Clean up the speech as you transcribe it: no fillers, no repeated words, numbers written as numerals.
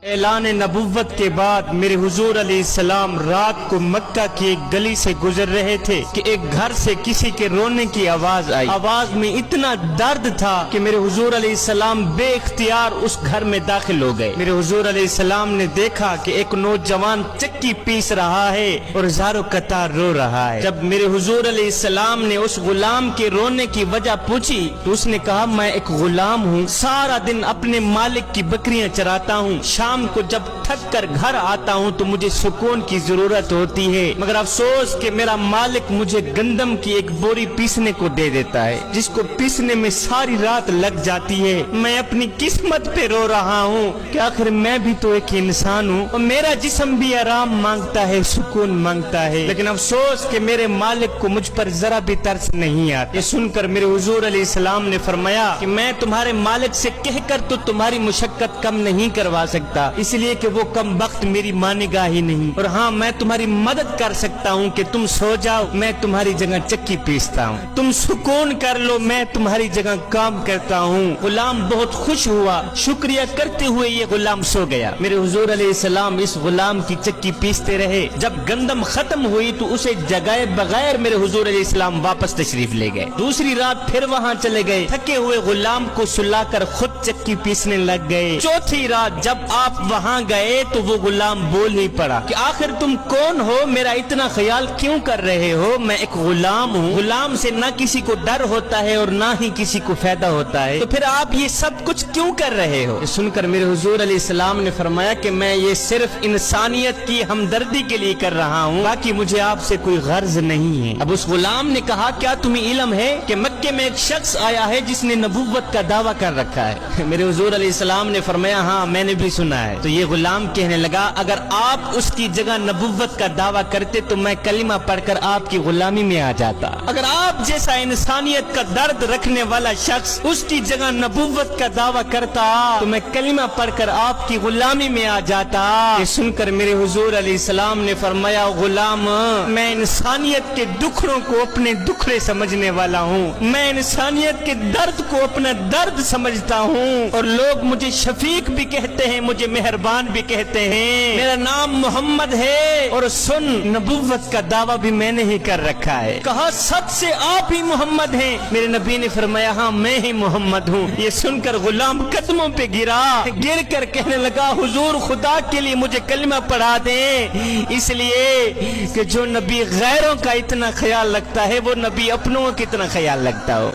اعلان نبوت کے بعد میرے حضور علیہ السلام رات کو مکہ کی ایک گلی سے گزر رہے تھے کہ ایک گھر سے کسی کے رونے کی آواز آئی۔ آواز میں اتنا درد تھا کہ میرے حضور علیہ السلام بے اختیار اس گھر میں داخل ہو گئے۔ میرے حضور علیہ السلام نے دیکھا کہ ایک نوجوان چکی پیس رہا ہے اور ہزاروں قطار رو رہا ہے۔ جب میرے حضور علیہ السلام نے اس غلام کے رونے کی وجہ پوچھی تو اس نے کہا میں ایک غلام ہوں، سارا دن اپنے مالک کی بکریاں چراتا ہوں، شام کو جب تھک کر گھر آتا ہوں تو مجھے سکون کی ضرورت ہوتی ہے، مگر افسوس کہ میرا مالک مجھے گندم کی ایک بوری پیسنے کو دے دیتا ہے جس کو پیسنے میں ساری رات لگ جاتی ہے۔ میں اپنی قسمت پہ رو رہا ہوں کہ آخر میں بھی تو ایک انسان ہوں اور میرا جسم بھی آرام مانگتا ہے، سکون مانگتا ہے، لیکن افسوس کہ میرے مالک کو مجھ پر ذرا بھی ترس نہیں آتا۔ یہ سن کر میرے حضور علیہ السلام نے فرمایا کہ میں تمہارے مالک سے کہہ کر تو تمہاری مشقت کم نہیں کروا سکتا، اس لیے کہ وہ کم وقت میری مانے گا ہی نہیں، اور ہاں میں تمہاری مدد کر سکتا ہوں کہ تم سو جاؤ، میں تمہاری جگہ چکی پیستا ہوں، تم سکون کر لو، میں تمہاری جگہ کام کرتا ہوں۔ غلام بہت خوش ہوا، شکریہ کرتے ہوئے یہ غلام سو گیا۔ میرے حضور علیہ السلام اس غلام کی چکی پیستے رہے، جب گندم ختم ہوئی تو اسے جگائے بغیر میرے حضور علیہ السلام واپس تشریف لے گئے۔ دوسری رات پھر وہاں چلے گئے، تھکے ہوئے غلام کو سلا کر خود چکی پیسنے لگ گئے۔ چوتھی رات جب آپ وہاں گئے تو وہ غلام بول ہی پڑا کہ آخر تم کون ہو، میرا اتنا خیال کیوں کر رہے ہو؟ میں ایک غلام ہوں، غلام سے نہ کسی کو ڈر ہوتا ہے اور نہ ہی کسی کو فائدہ ہوتا ہے، تو پھر آپ یہ سب کچھ کیوں کر رہے ہو؟ یہ سن کر میرے حضور علیہ السلام نے فرمایا کہ میں یہ صرف انسانیت کی ہمدردی کے لیے کر رہا ہوں، باقی مجھے آپ سے کوئی غرض نہیں ہے۔ اب اس غلام نے کہا کیا تمہیں علم ہے کہ مکے میں ایک شخص آیا ہے جس نے نبوت کا دعویٰ کر رکھا ہے؟ میرے حضور علیہ السلام نے فرمایا ہاں میں نے بھی سنا ہے۔ تو یہ غلام کہنے لگا اگر آپ اس کی جگہ نبوت کا دعویٰ کرتے تو میں کلمہ پڑھ کر آپ کی غلامی میں آ جاتا، اگر آپ جیسا انسانیت کا درد رکھنے والا شخص اس کی جگہ نبوت کا دعویٰ کرتا تو میں کلمہ پڑھ کر آپ کی غلامی میں آ جاتا۔ یہ سن کر میرے حضور علیہ السلام نے فرمایا غلام میں انسانیت کے دکھڑوں کو اپنے دکھڑے سمجھنے والا ہوں، میں انسانیت کے درد کو اپنا درد سمجھتا ہوں، اور لوگ مجھے شفیق بھی کہتے ہیں، مجھے مہربان بھی کہتے ہیں، میرا نام محمد ہے، اور سن نبوت کا دعویٰ بھی میں نے ہی کر رکھا ہے۔ کہا سب سے آپ ہی محمد ہیں؟ میرے نبی نے فرمایا ہاں میں ہی محمد ہوں۔ یہ سن کر غلام قدموں پہ گر کر کہنے لگا حضور خدا کے لیے مجھے کلمہ پڑھا دیں، اس لیے کہ جو نبی غیروں کا اتنا خیال رکھتا ہے وہ نبی اپنوں کا کتنا خیال رکھتا ہو۔